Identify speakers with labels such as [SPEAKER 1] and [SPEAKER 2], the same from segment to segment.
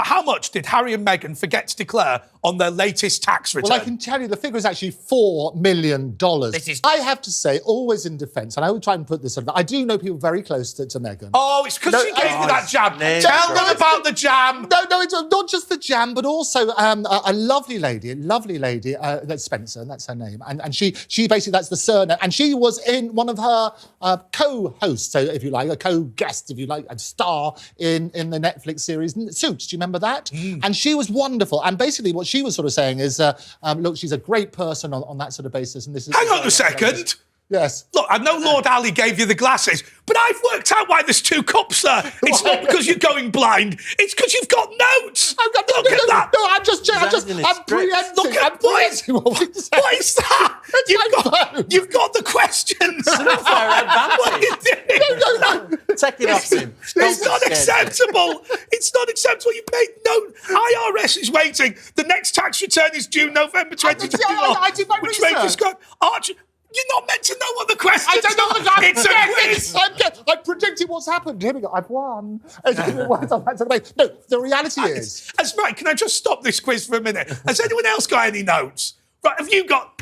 [SPEAKER 1] How much did Harry and Meghan forget to declare on their latest tax return?
[SPEAKER 2] Well, I can tell you the figure is actually $4 million. I have to say, always in defence, and I will try and put this on, I do know people very close to Meghan.
[SPEAKER 1] Oh, it's because she gave me that jam. Tell them about the jam.
[SPEAKER 2] No, it's not just the jam, but also a lovely lady, that's Spencer, and that's her name. And she basically, that's the surname. And she was in one of her co-hosts, so if you like, a co-guest, if you like, a star in the Netflix series Suits. Do you remember that? And she was wonderful. And basically what she was sort of saying is, look, she's a great person on that sort of basis. And this is
[SPEAKER 1] Hang on a second.
[SPEAKER 2] Yes.
[SPEAKER 1] Look, I know Lord Ali gave you the glasses, but I've worked out why there's 2 cups there. It's not because you're going blind. It's because you've got notes. Look at that.
[SPEAKER 2] No, I'm preempting.
[SPEAKER 1] Look at what is that? You've got the questions. What are you doing?
[SPEAKER 3] Take it off him.
[SPEAKER 1] It's not acceptable. It's not acceptable. You paid no. IRS is waiting. The next tax return is due November 2021.
[SPEAKER 2] I did my
[SPEAKER 1] which makes us go, Archie. You're not meant to know what the question is.
[SPEAKER 2] I don't know what the
[SPEAKER 1] It's a quiz.
[SPEAKER 2] I'm predicting what's happened. Here we go. I've won. No, the reality is...
[SPEAKER 1] Right, can I just stop this quiz for a minute? Has anyone else got any notes? Right, have you got...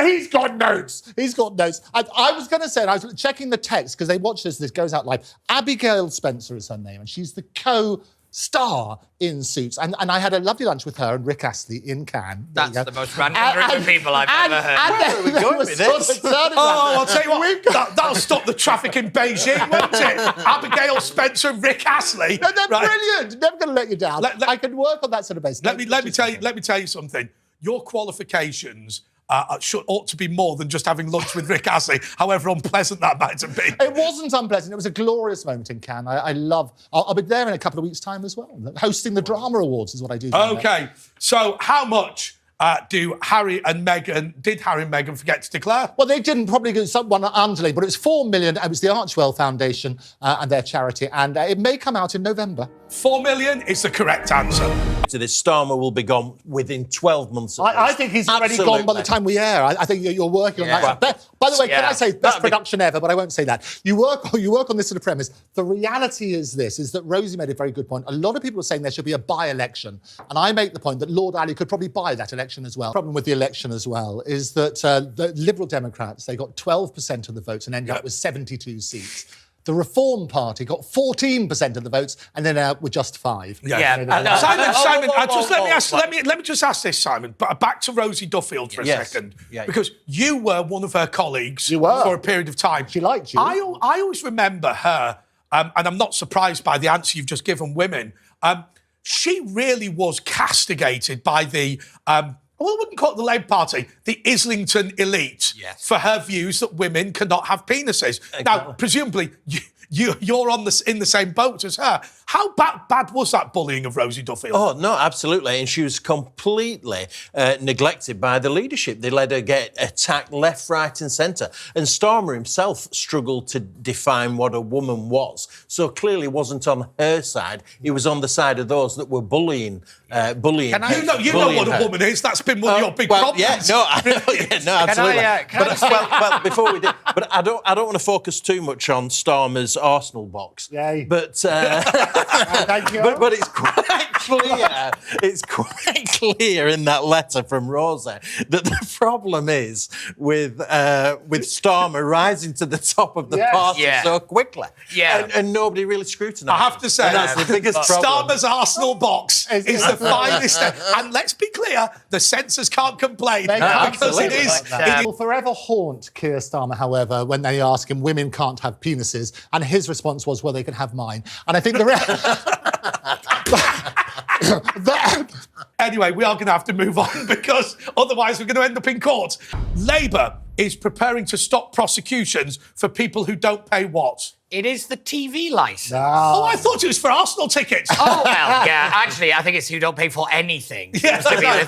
[SPEAKER 2] He's got notes. He's got notes. I was going to say, and I was checking the text, because they watch this goes out live. Abigail Spencer is her name, and she's the co-star in Suits. And I had a lovely lunch with her and Rick Astley in Cannes.
[SPEAKER 4] That's the most random group of people I've ever heard.
[SPEAKER 3] Where are we going with this?
[SPEAKER 1] I'll tell you what, that'll stop the traffic in Beijing, won't it? Abigail Spencer and Rick Astley.
[SPEAKER 2] No, they're brilliant. Never going to let you down. I can work on that sort of basis.
[SPEAKER 1] Let me tell you something. Your qualifications ought to be more than just having lunch with Rick Astley, however unpleasant that might have been.
[SPEAKER 2] It wasn't unpleasant. It was a glorious moment in Cannes. I'll be there in a couple of weeks' time as well. Hosting the Drama Awards is what I do.
[SPEAKER 1] OK, so how much did Harry and Meghan forget to declare?
[SPEAKER 2] Well, they didn't, probably get someone underly, but it was $4 million. It was the Archwell Foundation and their charity, and it may come out in November.
[SPEAKER 1] $4 million is the correct answer.
[SPEAKER 3] So this Starmer will be gone within 12 months.
[SPEAKER 2] I think he's already gone by the time we air. I think you're working on that. By the way, can I say best production ever? But I won't say that. You work on this sort of premise. The reality is that Rosie made a very good point. A lot of people are saying there should be a by-election, and I make the point that Lord Ali could probably buy that election as well. The problem with the election as well is that the Liberal Democrats, they got 12% of the votes and ended up with 72 seats. The Reform Party got 14% of the votes and then with just 5.
[SPEAKER 1] Simon, let me just ask this, Simon. But back to Rosie Duffield for a second, because you were one of her colleagues for a period of time.
[SPEAKER 2] She liked you.
[SPEAKER 1] I always remember her, and I'm not surprised by the answer you've just given women. She really was castigated by the. Well, I wouldn't call it the Labour Party, the Islington elite, for her views that women cannot have penises. Exactly. Now, presumably, you're in the same boat as her. How bad was that bullying of Rosie Duffield?
[SPEAKER 3] Oh, no, absolutely. And she was completely neglected by the leadership. They let her get attacked left, right and centre. And Starmer himself struggled to define what a woman was. So clearly wasn't on her side. He was on the side of those that were bullying
[SPEAKER 1] You know what a woman is. That's been one of your big problems.
[SPEAKER 3] Absolutely. Before we do, but I don't want to focus too much on Starmer's Arsenal box.
[SPEAKER 2] Yay.
[SPEAKER 3] But
[SPEAKER 2] thank you.
[SPEAKER 3] But it's quite clear. It's quite clear in that letter from Rosa that the problem is with Starmer rising to the top of the party so quickly. And nobody really scrutinised.
[SPEAKER 1] I have to say,
[SPEAKER 3] that's the biggest problem.
[SPEAKER 1] Starmer's Arsenal box is the finest. And let's be clear, the censors can't complain because it is.
[SPEAKER 2] It will forever haunt Keir Starmer, however, when they ask him, women can't have penises, and his response was, well, they can have mine. And I think
[SPEAKER 1] Anyway, we are going to have to move on because otherwise we're going to end up in court. Labour is preparing to stop prosecutions for people who don't pay what?
[SPEAKER 4] It is the TV licence.
[SPEAKER 2] No.
[SPEAKER 1] Oh, I thought it was for Arsenal tickets.
[SPEAKER 4] Oh, well, yeah. Actually, I think it's who don't pay for anything. Seems to be the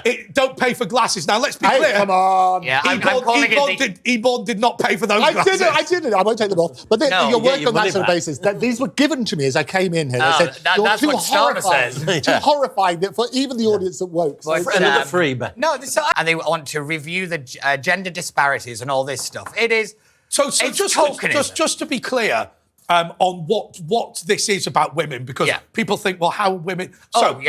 [SPEAKER 4] thing,
[SPEAKER 1] don't pay for glasses. Now, let's be clear.
[SPEAKER 2] Come on.
[SPEAKER 4] Yeah, I'm calling
[SPEAKER 1] Eborn did not pay for those glasses.
[SPEAKER 2] I didn't. I won't take them off. But you're working on that sort of basis. These were given to me as I came in here. They said,
[SPEAKER 4] that's what Starmer says.
[SPEAKER 2] Too horrifying for even the audience that woke. So
[SPEAKER 3] another freebie.
[SPEAKER 4] No, and they want to review the gender disparities and all this stuff. It is...
[SPEAKER 1] So just to be clear, on what this is about women, because people think, well, how women... So,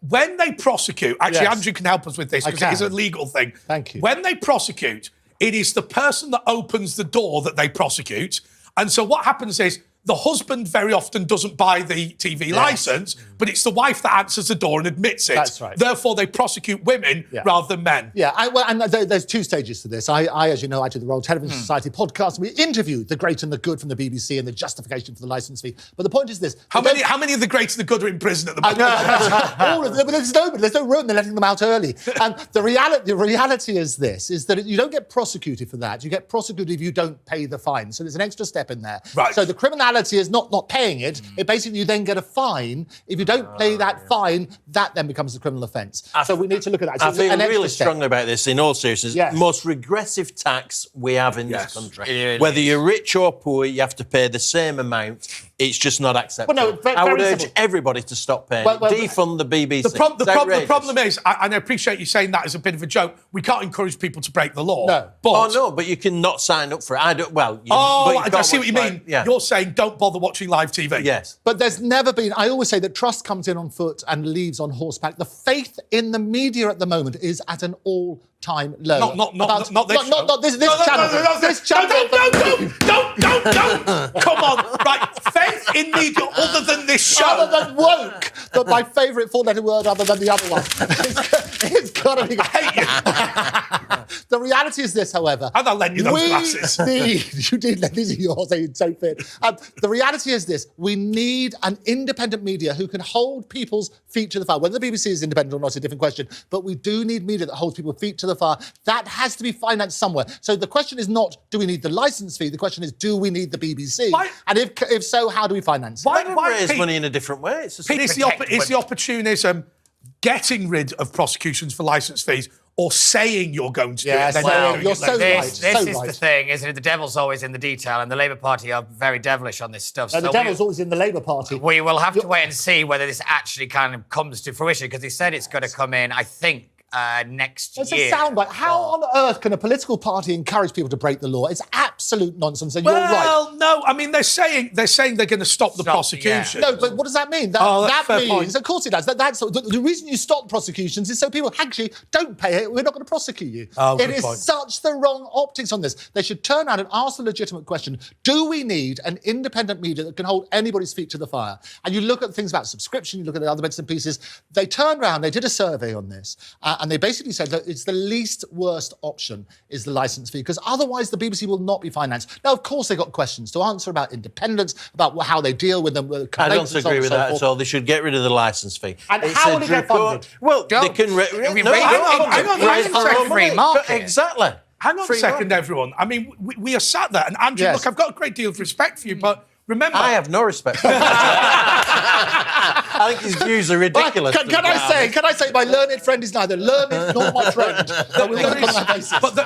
[SPEAKER 1] when they prosecute... Actually, Andrew can help us with this, because it is a legal thing.
[SPEAKER 2] Thank you.
[SPEAKER 1] When they prosecute, it is the person that opens the door that they prosecute. And so what happens is the husband very often doesn't buy the TV licence, but it's the wife that answers the door and admits it.
[SPEAKER 2] That's right.
[SPEAKER 1] Therefore, they prosecute women rather than men.
[SPEAKER 2] Yeah, and there's two stages to this. I, as you know, I do the Royal Television Society podcast. We interviewed the great and the good from the BBC and the justification for the licence fee. But the point is this:
[SPEAKER 1] how many of the great and the good are in prison at the moment?
[SPEAKER 2] All of them. But there's no room. They're letting them out early. And the reality is this: is that you don't get prosecuted for that. You get prosecuted if you don't pay the fine. So there's an extra step in there.
[SPEAKER 1] Right.
[SPEAKER 2] So the criminality is not paying it. It basically, you then get a fine. If you don't pay that fine, that then becomes a criminal offence. So we need to look at that. So
[SPEAKER 3] I feel really strongly about this, in all seriousness.
[SPEAKER 2] Yes.
[SPEAKER 3] Most regressive tax we have in this country. Whether you're rich or poor, you have to pay the same amount. It's just not acceptable.
[SPEAKER 2] Well, no,
[SPEAKER 3] I would urge everybody to stop paying. Defund the BBC.
[SPEAKER 1] The problem is, and I appreciate you saying that as a bit of a joke, we can't encourage people to break the law.
[SPEAKER 2] No.
[SPEAKER 3] But you can not sign up for it. I don't. Well,
[SPEAKER 1] I see what you mean. You're saying don't bother watching live TV.
[SPEAKER 3] Yes.
[SPEAKER 2] But there's never been... I always say that trust comes in on foot and leaves on horseback. The faith in the media at the moment is at an all-time low.
[SPEAKER 1] Not this show.
[SPEAKER 2] Not this channel. This channel.
[SPEAKER 1] Don't. Come on. Right. Faith in media other than this show.
[SPEAKER 2] Other than woke. But my favourite four-letter word other than the other one. It's got to be...
[SPEAKER 1] I hate you.
[SPEAKER 2] The reality is this, however...
[SPEAKER 1] And I'll lend you those glasses.
[SPEAKER 2] You did. These are yours. They're so fit. The reality is this. We need an independent media who can hold people's feet to the fire. Whether the BBC is independent or not is a different question, but we do need media that holds people's feet to the fire. That has to be financed somewhere. So the question is not, do we need the licence fee? The question is, do we need the BBC? And if so, how do we finance it?
[SPEAKER 3] Why raise money in a different way? It's
[SPEAKER 1] the opportunism getting rid of prosecutions for licence fees or saying you're going to do it.
[SPEAKER 2] You're so right.
[SPEAKER 4] This is the thing, isn't it? The devil's always in the detail, and the Labour Party are very devilish on this stuff.
[SPEAKER 2] The devil's always in the Labour Party.
[SPEAKER 4] We will have to wait and see whether this actually kind of comes to fruition, because they said it's going to come in, I think, next year.
[SPEAKER 2] It's a soundbite. How on earth can a political party encourage people to break the law? It's absolute nonsense, and you're right.
[SPEAKER 1] Well, no, I mean, they're saying they're going to stop the prosecution.
[SPEAKER 2] No, but what does that mean? That means, of course it does. That's the reason you stop prosecutions is so people actually don't pay it. We're not going to prosecute you. It is such the wrong optics on this. They should turn around and ask the legitimate question: do we need an independent media that can hold anybody's feet to the fire? And you look at things about subscription, you look at the other bits and pieces. They turned around, they did a survey on this, and they basically said that it's the least worst option is the licence fee, because otherwise the BBC will not be financed. Now, of course, they've got questions to answer about independence, about how they deal with them.
[SPEAKER 3] I don't agree with that at all. They should get rid of the licence fee.
[SPEAKER 2] And how will it get funded?
[SPEAKER 3] Well, they can...
[SPEAKER 4] free market.
[SPEAKER 3] Exactly.
[SPEAKER 1] Hang on a second, everyone. I mean, we are sat there, and Andrew, look, I've got a great deal of respect for you, but remember...
[SPEAKER 3] I have no respect for you. I think his views are ridiculous.
[SPEAKER 2] Can I say, my learned friend is neither learned nor my friend.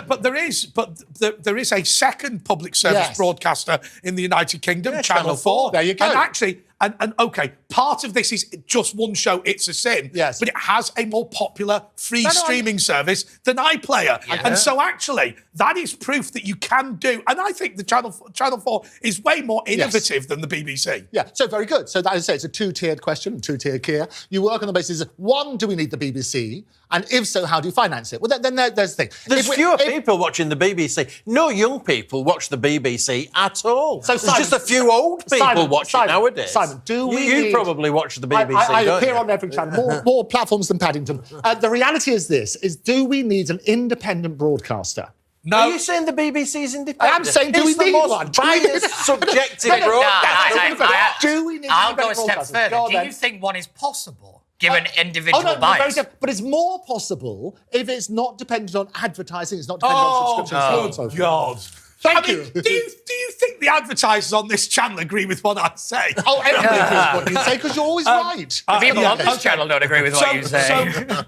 [SPEAKER 1] But there is a second public service broadcaster in the United Kingdom, Channel 4.
[SPEAKER 2] There you go.
[SPEAKER 1] And actually, and okay, part of this is just one show, It's a Sin, but it has a more popular free streaming service than iPlayer. And so actually, that is proof that you can do, and I think the Channel 4 is way more innovative than the BBC.
[SPEAKER 2] Yeah, so very good. So that is it's a two-tiered question, two-tiered Keir. You work on the basis of, one, do we need the BBC? And if so, how do you finance it? Well, then there's the thing.
[SPEAKER 3] There's fewer people watching the BBC. No young people watch the BBC at all. So there's just a few old people watching nowadays.
[SPEAKER 2] Simon,
[SPEAKER 3] you probably watch the BBC,
[SPEAKER 2] I appear on every channel, more platforms than Paddington. The reality is this, do we need an independent broadcaster?
[SPEAKER 3] No. Are you saying the BBC is independent?
[SPEAKER 2] I am saying, do we need one?
[SPEAKER 3] Biased, subjective broadcaster.
[SPEAKER 2] Do we need
[SPEAKER 4] I'll go a step further. Do you think one is possible? Given individual bias.
[SPEAKER 2] But it's more possible if it's not dependent on advertising, it's not dependent on subscriptions.
[SPEAKER 1] Oh, God.
[SPEAKER 2] Thank you.
[SPEAKER 1] Do you think the advertisers on this channel agree with what I say?
[SPEAKER 2] Oh, everybody agrees with what you say, because you're always right.
[SPEAKER 4] The people on this channel don't agree with what you say.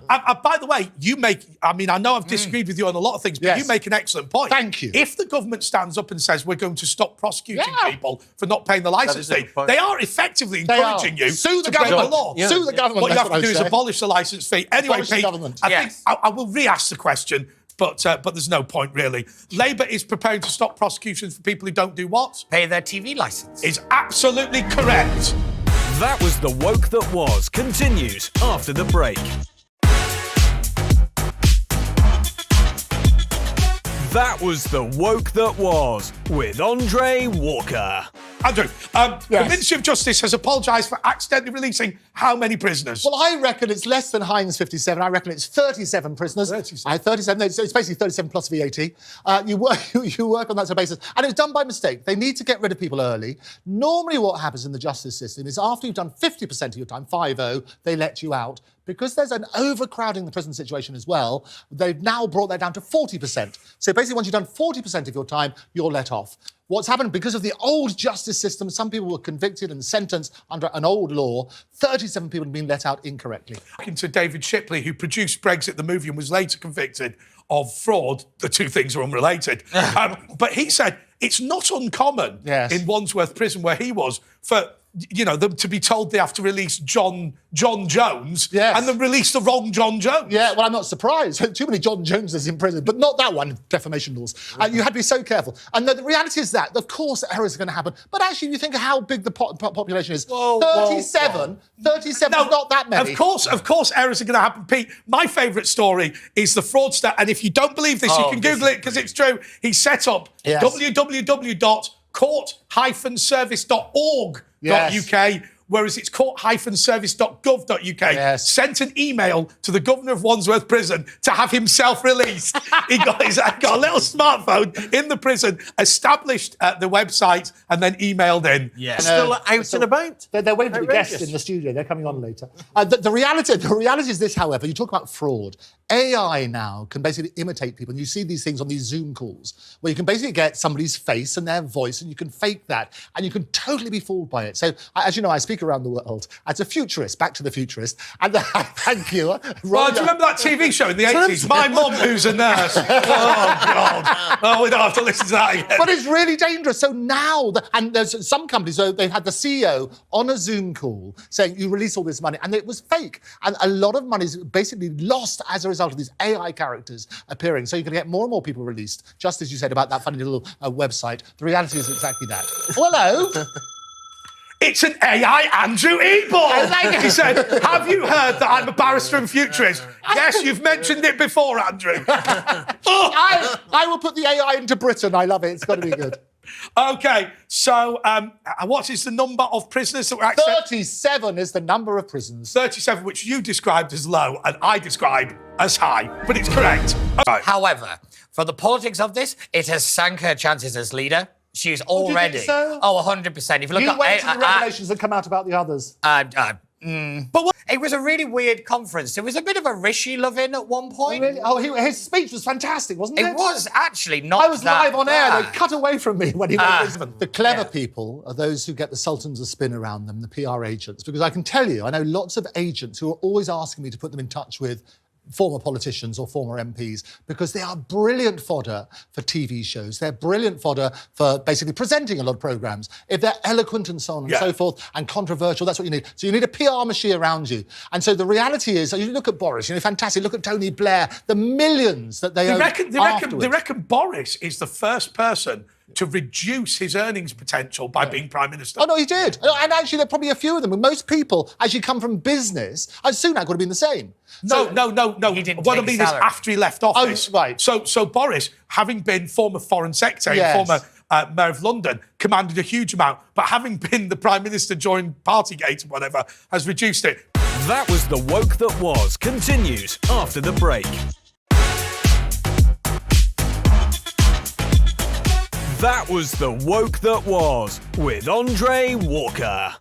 [SPEAKER 1] By the way, I know I've disagreed with you on a lot of things, but you make an excellent point.
[SPEAKER 2] Thank you.
[SPEAKER 1] If the government stands up and says we're going to stop prosecuting people for not paying the licence fee, they are effectively encouraging you to break the law.
[SPEAKER 2] Sue the government.
[SPEAKER 1] What you have to do is abolish the licence fee. Anyway, Pete, I think I will re-ask the question. but there's no point really. Labour is preparing to stop prosecutions for people who don't do what?
[SPEAKER 4] Pay their TV licence.
[SPEAKER 1] Is absolutely correct.
[SPEAKER 5] That was The Woke That Was. Continues after the break. That was The Woke That Was with Andre Walker.
[SPEAKER 1] Andrew, the Ministry of Justice has apologised for accidentally releasing how many prisoners?
[SPEAKER 2] Well, I reckon it's less than Heinz 57. I reckon it's 37 prisoners.
[SPEAKER 1] 37.
[SPEAKER 2] 37. It's basically 37 plus VAT. You work on that basis. And it was done by mistake. They need to get rid of people early. Normally what happens in the justice system is after you've done 50% of your time, 5-0, they let you out. Because there's an overcrowding in the prison situation as well, they've now brought that down to 40%. So basically, once you've done 40% of your time, you're let off. What's happened, because of the old justice system, some people were convicted and sentenced under an old law. 37 people have been let out incorrectly.
[SPEAKER 1] Talking to David Shipley, who produced Brexit the movie and was later convicted of fraud. The two things are unrelated. But he said it's not uncommon in Wandsworth Prison, where he was, for them to be told they have to release John Jones and then release the wrong John Jones.
[SPEAKER 2] Yeah, well, I'm not surprised. Too many John Joneses in prison, but not that one, defamation laws. You had to be so careful. And the reality is that, of course, errors are going to happen. But actually, you think of how big the population is. 37 is not that many.
[SPEAKER 1] Of course, errors are going to happen, Pete. My favourite story is the fraudster. And if you don't believe this, you can Google it because it's true. He set up www.court-service.org.uk, whereas it's court-service.gov.uk, sent an email to the governor of Wandsworth Prison to have himself released. He got a little smartphone in the prison, established the website, and then emailed in.
[SPEAKER 3] Still out and about.
[SPEAKER 2] They're waiting for the guests in the studio. They're coming on later. The reality is this, however, you talk about fraud. AI now can basically imitate people. And you see these things on these Zoom calls where you can basically get somebody's face and their voice and you can fake that and you can totally be fooled by it. So, as you know, I speak around the world as a futurist, back to the futurist. And thank you.
[SPEAKER 1] Well, do you remember that TV show in the 80s? My mum, who's a nurse. Oh, God. Oh, we don't have to listen to that again.
[SPEAKER 2] But it's really dangerous. So now, and there's some companies, so they've had the CEO on a Zoom call saying, you release all this money, and it was fake. And a lot of money is basically lost as a result of these AI characters appearing. So you're going to get more and more people released, just as you said about that funny little website. The reality is exactly that. Well, hello.
[SPEAKER 1] It's an AI Andrew Eborn. He said, have you heard that I'm a barrister and futurist? Yes, you've mentioned it before, Andrew.
[SPEAKER 2] I will put the AI into Britain. I love it. It's got to be good.
[SPEAKER 1] OK, so what is the number of prisoners that were accepted?
[SPEAKER 2] 37 is the number of prisoners.
[SPEAKER 1] 37, which you described as low and I describe as high, but it's correct.
[SPEAKER 4] Right. However, for the politics of this, it has sank her chances as leader. She's already...
[SPEAKER 2] Do you think so?
[SPEAKER 4] 100%. If you look
[SPEAKER 2] wait till the revelations that come out about the others.
[SPEAKER 4] But it was a really weird conference. There was a bit of a Rishi loving at one point.
[SPEAKER 2] Really? Oh, his speech was fantastic, wasn't it?
[SPEAKER 4] It was actually not.
[SPEAKER 2] I was live on air.
[SPEAKER 4] bad.
[SPEAKER 2] They cut away from me when he went to Lisbon. The clever people are those who get the sultans of spin around them, the PR agents. Because I can tell you, I know lots of agents who are always asking me to put them in touch with former politicians or former MPs, because they are brilliant fodder for TV shows. They're brilliant fodder for basically presenting a lot of programmes. If they're eloquent and so on and so forth, and controversial, that's what you need. So you need a PR machine around you. And so the reality is, you look at Boris, fantastic. Look at Tony Blair, the millions that they
[SPEAKER 1] reckon Boris is the first person to reduce his earnings potential by being Prime Minister.
[SPEAKER 2] Oh, no, he did. And actually, there are probably a few of them. Most people, as you come from business, Sunak would have been the same.
[SPEAKER 1] No.
[SPEAKER 4] He didn't
[SPEAKER 1] what I
[SPEAKER 4] take
[SPEAKER 1] mean
[SPEAKER 4] salary.
[SPEAKER 1] is after he left office.
[SPEAKER 2] Oh, right.
[SPEAKER 1] So Boris, having been former Foreign Secretary and former Mayor of London, commanded a huge amount, but having been the Prime Minister during Partygate and whatever, has reduced it.
[SPEAKER 5] That was The Woke That Was. Continues after the break. That was The Woke That Was with Andre Walker.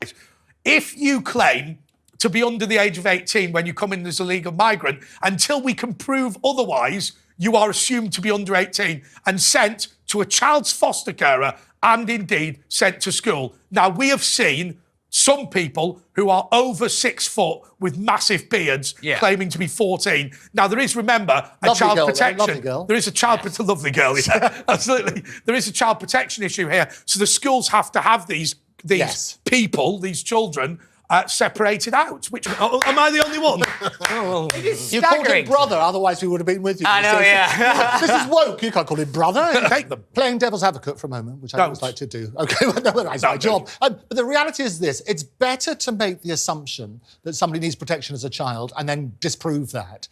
[SPEAKER 1] If you claim to be under the age of 18 when you come in as a legal migrant, until we can prove otherwise, you are assumed to be under 18 and sent to a child's foster carer and indeed sent to school. Now, we have seen some people who are over 6 foot with massive beards claiming to be 14. Now, there is, remember, a child protection.
[SPEAKER 2] Lovely girl.
[SPEAKER 1] There is a child protection. Lovely girl, yeah, absolutely. There is a child protection issue here. So the schools have to have these people, these children, separated out. Which am I the only one?
[SPEAKER 2] You called him brother, otherwise we would have been with you.
[SPEAKER 4] I know, yeah.
[SPEAKER 2] This is woke. You can't call him brother.
[SPEAKER 1] Take them.
[SPEAKER 2] Playing devil's advocate for a moment, which I always like to do. Okay, well, no, that's my job. But the reality is this. It's better to make the assumption that somebody needs protection as a child and then disprove that,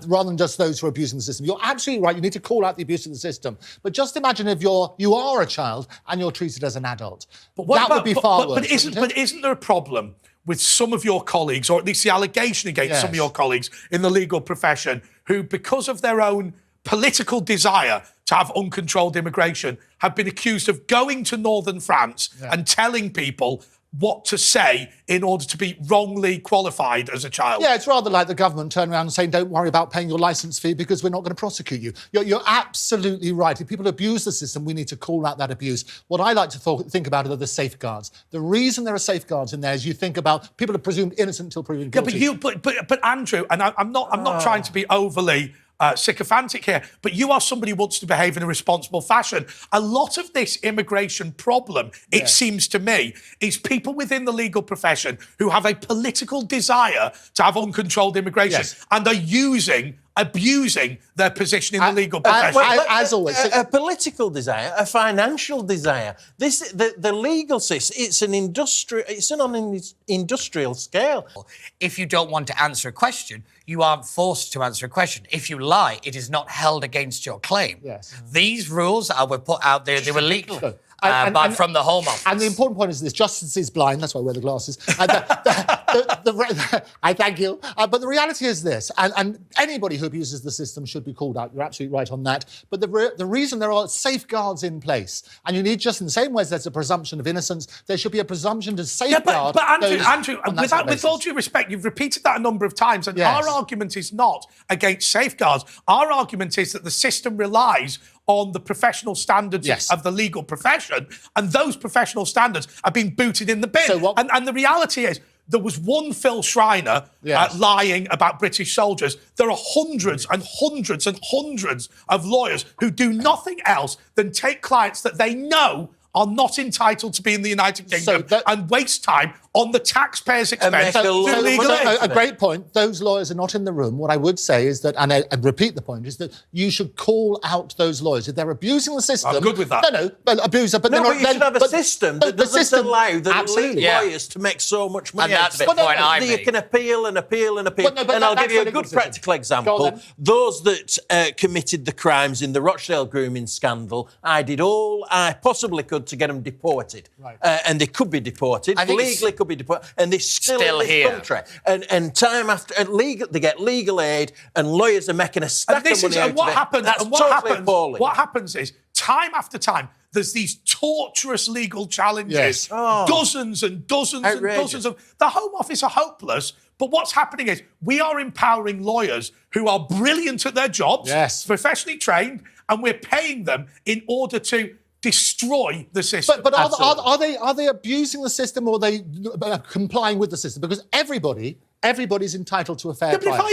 [SPEAKER 2] rather than just those who are abusing the system. You're absolutely right. You need to call out the abuse of the system. But just imagine if you are a child and you're treated as an adult. That would be far worse.
[SPEAKER 1] But isn't there a problem with some of your colleagues, or at least the allegation against some of your colleagues in the legal profession, who, because of their own political desire to have uncontrolled immigration, have been accused of going to northern France and telling people what to say in order to be wrongly qualified as a child?
[SPEAKER 2] Yeah, it's rather like the government turning around and saying, don't worry about paying your licence fee because we're not going to prosecute you. You're absolutely right. If people abuse the system, we need to call out that abuse. What I like to think about are the safeguards. The reason there are safeguards in there is you think about people are presumed innocent until proven guilty.
[SPEAKER 1] Yeah, but Andrew, and I'm not trying to be overly sycophantic here, but you are somebody who wants to behave in a responsible fashion. A lot of this immigration problem, it seems to me, is people within the legal profession who have a political desire to have uncontrolled immigration and are abusing their position in the legal profession.
[SPEAKER 2] As always.
[SPEAKER 3] A political desire, a financial desire. The legal system, it's on an industrial scale.
[SPEAKER 4] If you don't want to answer a question, you aren't forced to answer a question. If you lie, it is not held against your claim.
[SPEAKER 2] Yes.
[SPEAKER 4] These rules were put out there, they were legal. From the Home Office.
[SPEAKER 2] And the important point is this: justice is blind. That's why I wear the glasses. I thank you. But the reality is this, and anybody who abuses the system should be called out. You're absolutely right on that. But the reason there are safeguards in place, and you need, just in the same way as there's a presumption of innocence, there should be a presumption to safeguard.
[SPEAKER 1] But Andrew, with all due respect, you've repeated that a number of times, and our argument is not against safeguards. Our argument is that the system relies on the professional standards of the legal profession, and those professional standards are being booted in the bin.
[SPEAKER 2] So
[SPEAKER 1] and the reality is, there was one Phil Schreiner lying about British soldiers. There are hundreds and hundreds and hundreds of lawyers who do nothing else than take clients that they know are not entitled to be in the United Kingdom and waste time on the taxpayers' expense.
[SPEAKER 2] A great point. Those lawyers are not in the room. What I would say is that, and I repeat the point, is that you should call out those lawyers. If they're abusing the system...
[SPEAKER 1] I'm good with that.
[SPEAKER 2] But abuser... But
[SPEAKER 3] you should have a system that doesn't allow the lawyers to make so much money
[SPEAKER 4] and
[SPEAKER 3] out of it.
[SPEAKER 4] That's the point I
[SPEAKER 3] You can appeal and appeal and appeal. And I'll give you a good practical example. Those that committed the crimes in the Rochdale grooming scandal, I did all I possibly could to get them deported.
[SPEAKER 2] Right.
[SPEAKER 3] And they could be deported, legally could be deported, and they're still in this country. And time after, they get legal aid, and lawyers are making a stack of money out of it. That's totally appalling.
[SPEAKER 1] What happens is, time after time, there's these torturous legal challenges, dozens and dozens and dozens of... The Home Office are hopeless, but what's happening is we are empowering lawyers who are brilliant at their jobs, professionally trained, and we're paying them in order to destroy the system.
[SPEAKER 2] But are they abusing the system, or are they complying with the system? Because everybody's entitled to a fair trial.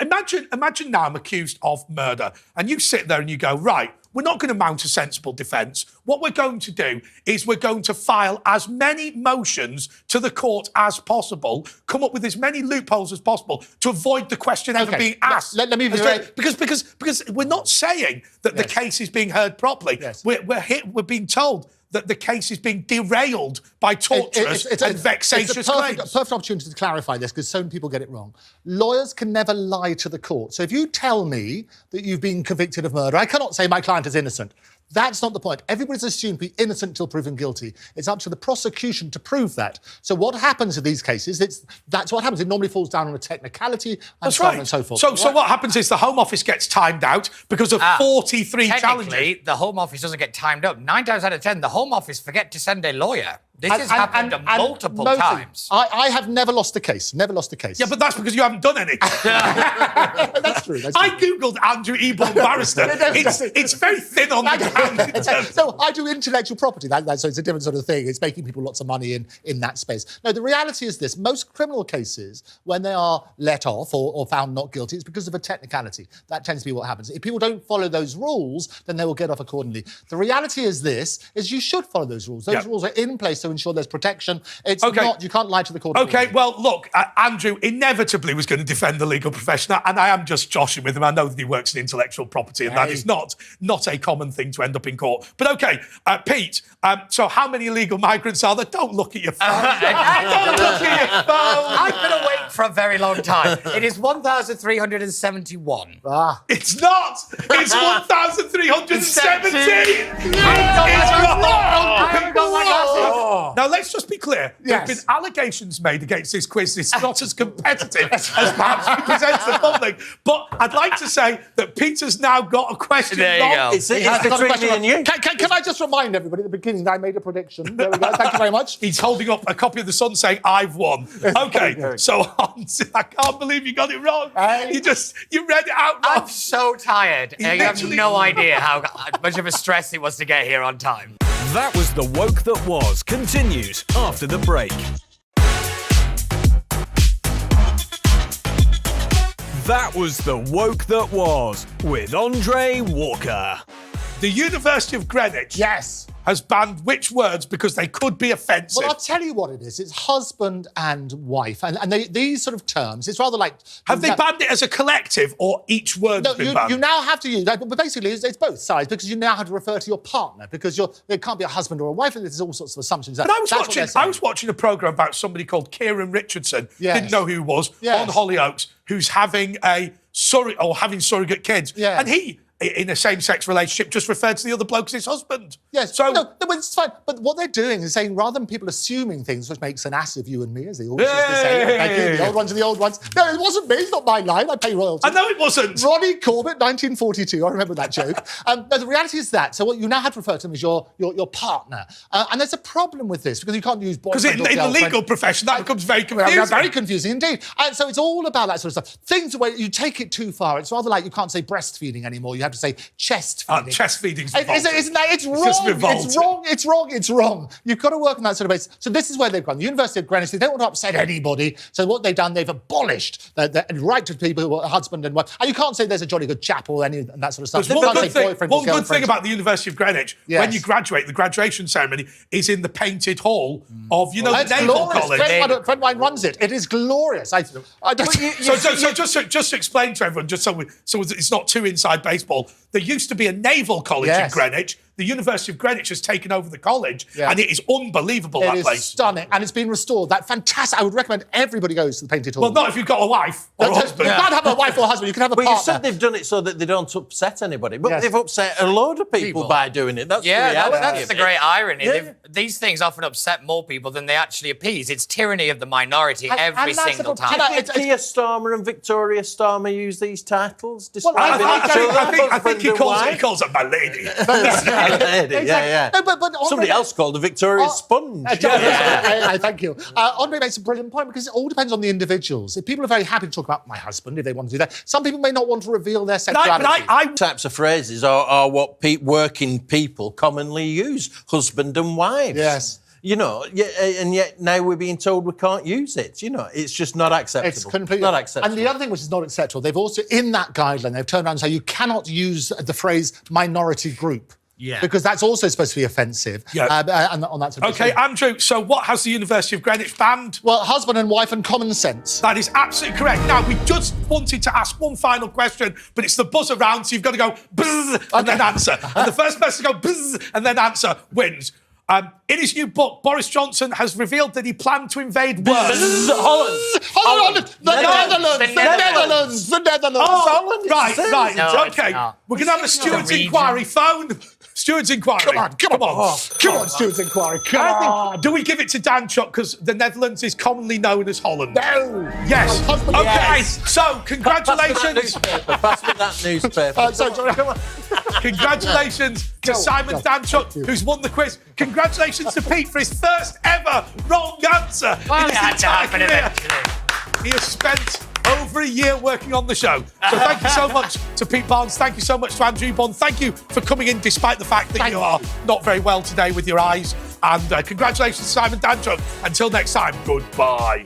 [SPEAKER 1] Imagine now I'm accused of murder, and you sit there and you go, right, we're not going to mount a sensible defence. What we're going to do is we're going to file as many motions to the court as possible, come up with as many loopholes as possible to avoid the question ever being asked.
[SPEAKER 2] Let me be very...
[SPEAKER 1] Because we're not saying that the case is being heard properly. Yes. We're being told that the case is being derailed by torturous and vexatious claims.
[SPEAKER 2] It's a perfect opportunity to clarify this, because so many people get it wrong. Lawyers can never lie to the court. So if you tell me that you've been convicted of murder, I cannot say my client is innocent. That's not the point. Everybody's assumed to be innocent until proven guilty. It's up to the prosecution to prove that. So what happens in these cases, that's what happens. It normally falls down on a technicality and so on and so forth.
[SPEAKER 1] So what happens is the Home Office gets timed out because of 43 challenges.
[SPEAKER 4] Technically, the Home Office doesn't get timed up. 9 times out of 10, the Home Office forget to send a lawyer. This has happened multiple times.
[SPEAKER 2] I have never lost a case. Never lost a case.
[SPEAKER 1] Yeah, but that's because you haven't done any.
[SPEAKER 2] That's true.
[SPEAKER 1] I googled Andrew Eborn Barrister. It's very thin on the ground.
[SPEAKER 2] So I do intellectual property. So it's a different sort of thing. It's making people lots of money in that space. No, the reality is this. Most criminal cases, when they are let off or found not guilty, it's because of a technicality. That tends to be what happens. If people don't follow those rules, then they will get off accordingly. The reality is this, is you should follow those rules. Those rules are in place so ensure there's protection. It's not, you can't lie to the court.
[SPEAKER 1] Okay, well, look, Andrew inevitably was going to defend the legal profession, and I am just joshing with him. I know that he works in intellectual property, and that is not a common thing to end up in court. But okay, Pete, so how many illegal migrants are there? Don't look at your phone. Don't look at your phone.
[SPEAKER 4] I've been awake for a very long time. It is 1,371.
[SPEAKER 1] It's not. It's 1,317. Now, let's just be clear. There have been allegations made against this quiz. It's not as competitive as perhaps he presents the public. But I'd like to say that Peter's now got a question
[SPEAKER 4] there you
[SPEAKER 1] wrong.
[SPEAKER 4] go.
[SPEAKER 3] It's between me and you.
[SPEAKER 2] Can I just remind everybody at the beginning that I made a prediction? There we go. Thank you very much.
[SPEAKER 1] He's holding up a copy of The Sun saying, I've won. Okay, so I can't believe you got it wrong. You read it out wrong.
[SPEAKER 4] I'm so tired. You have no idea how much of a stress it was to get here on time.
[SPEAKER 5] That was The Woke That Was. Continues after the break. That was The Woke That Was with Andre Walker.
[SPEAKER 1] The University of Greenwich has banned which words because they could be offensive?
[SPEAKER 2] Well, I'll tell you what it is. It's husband and wife. And these sort of terms, it's rather like...
[SPEAKER 1] Have they banned it as a collective or each word's been banned?
[SPEAKER 2] You now have to use... But basically, it's both sides because you now have to refer to your partner because it can't be a husband or a wife and there's all sorts of assumptions.
[SPEAKER 1] But I was watching a programme about somebody called Kieran Richardson, didn't know who he was, on Hollyoaks, who's having having surrogate kids.
[SPEAKER 2] Yeah.
[SPEAKER 1] And he, in a same-sex relationship, just referred to the other bloke as his husband.
[SPEAKER 2] Yes.
[SPEAKER 1] So
[SPEAKER 2] no, but it's fine. But what they're doing is saying, rather than people assuming things, which makes an ass of you and me, as they always used to say, thank you, the old ones are the old ones. No, it wasn't me. It's not my line. I pay royalties.
[SPEAKER 1] I know it wasn't.
[SPEAKER 2] Ronnie Corbett, 1942. I remember that joke. No, the reality is that. So what you now have to refer to them as your partner. And there's a problem with this because you can't use boyfriend
[SPEAKER 1] because in the legal profession, that becomes very confusing.
[SPEAKER 2] Very confusing indeed. And so it's all about that sort of stuff. Things where you take it too far. It's rather like you can't say breastfeeding anymore. You have to say chest feeding.
[SPEAKER 1] Chest feeding's
[SPEAKER 2] Isn't that? It's wrong. It's wrong. You've got to work on that sort of basis. So this is where they've gone. The University of Greenwich, they don't want to upset anybody. So what they've done, they've abolished the right to people who are husband and wife. And you can't say there's a jolly good chap or any and that sort of stuff.
[SPEAKER 1] One good thing about the University of Greenwich, when you graduate, the graduation ceremony is in the painted hall of, the Naval College.
[SPEAKER 2] A friend of mine runs it. It is glorious.
[SPEAKER 1] Just explain to everyone, so it's not too inside baseball. There used to be a naval college in Greenwich. The University of Greenwich has taken over the college, and it is unbelievable, that place.
[SPEAKER 2] It is stunning, and it's been restored. That fantastic. I would recommend everybody goes to the painted hall.
[SPEAKER 1] Well, not if you've got a wife or a husband.
[SPEAKER 2] You can't have a wife or a husband. You can have a partner.
[SPEAKER 3] But you said they've done it so that they don't upset anybody. But they've upset a load of people by doing it. That's the reality.
[SPEAKER 4] That's the great irony. These things often upset more people than they actually appease. It's tyranny of the minority every single time.
[SPEAKER 3] Did Keir Starmer and Victoria Starmer use these titles?
[SPEAKER 1] I think he calls her my lady.
[SPEAKER 3] Yeah. But somebody else called her Victoria Sponge.
[SPEAKER 2] Thank you. Andre makes a brilliant point because it all depends on the individuals. If people are very happy to talk about my husband, if they want to do that, some people may not want to reveal their sexuality.
[SPEAKER 3] Types of phrases are what working people commonly use: husband and wives.
[SPEAKER 2] Yes.
[SPEAKER 3] And yet now we're being told we can't use it. It's just not acceptable.
[SPEAKER 2] It's completely
[SPEAKER 3] not acceptable.
[SPEAKER 2] And the other thing which is not acceptable, they've also, in that guideline, they've turned around and said you cannot use the phrase minority group.
[SPEAKER 1] Yeah.
[SPEAKER 2] Because that's also supposed to be offensive.
[SPEAKER 1] Yeah.
[SPEAKER 2] And on that sort of
[SPEAKER 1] Okay, Andrew, so what has the University of Greenwich banned?
[SPEAKER 2] Well, husband and wife and common sense.
[SPEAKER 1] That is absolutely correct. Now, we just wanted to ask one final question, but it's the buzzer round, so you've got to go buzz and then answer. And the first person to go buzz and then answer wins. In his new book, Boris Johnson has revealed that he planned to invade
[SPEAKER 2] Holland. The Netherlands.
[SPEAKER 1] Oh, right.
[SPEAKER 4] No,
[SPEAKER 1] okay. We're going to have a steward's inquiry phone. Steward's inquiry.
[SPEAKER 2] Come on, Steward's inquiry. Come on.
[SPEAKER 1] Do we give it to Danczuk because the Netherlands is commonly known as Holland?
[SPEAKER 2] No.
[SPEAKER 1] Yes. Okay.
[SPEAKER 3] Yes.
[SPEAKER 1] So, congratulations.
[SPEAKER 3] Pass me that newspaper.
[SPEAKER 2] Come on.
[SPEAKER 1] Congratulations to Simon Danczuk, who's won the quiz. Congratulations to Pete for his first ever wrong answer.
[SPEAKER 4] Well, it had to happen eventually.
[SPEAKER 1] He has spent over a year working on the show. So thank you so much to Pete Barnes. Thank you so much to Andrew Eborn. Thank you for coming in despite the fact that you are not very well today with your eyes. And congratulations to Simon Danczuk. Until next time, goodbye.